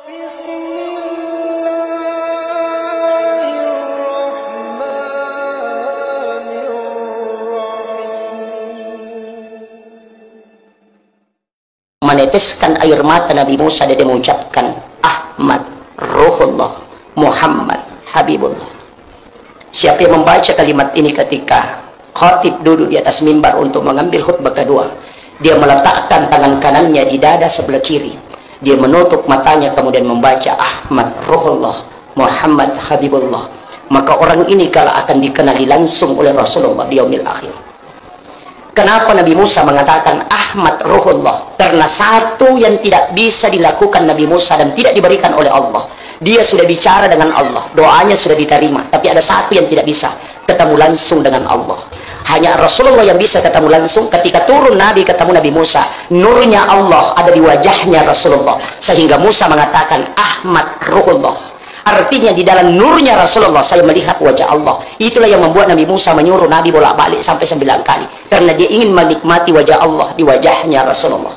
Meneteskan air mata Nabi Musa dan dia mengucapkan Ahmad Ruhullah Muhammad Habibullah. Siapa yang membaca kalimat ini ketika khatib duduk di atas mimbar untuk mengambil khutbah kedua, dia meletakkan tangan kanannya di dada sebelah kiri, dia menutup matanya kemudian membaca Ahmad Ruhullah Muhammad Habibullah, maka orang ini kala akan dikenali langsung oleh Rasulullah di yaumil akhir. Kenapa Nabi Musa mengatakan Ahmad Ruhullah? Karena satu yang tidak bisa dilakukan Nabi Musa dan tidak diberikan oleh Allah. Dia sudah bicara dengan Allah, doanya sudah diterima, tapi ada satu yang tidak bisa, ketemu langsung dengan Allah. Hanya Rasulullah yang bisa ketemu langsung. Ketika turun Nabi ketemu Nabi Musa, nurnya Allah ada di wajahnya Rasulullah, sehingga Musa mengatakan Ahmad Ruhullah. Artinya di dalam nurnya Rasulullah saya melihat wajah Allah. Itulah yang membuat Nabi Musa menyuruh Nabi bolak-balik sampai 9 kali, karena dia ingin menikmati wajah Allah di wajahnya Rasulullah.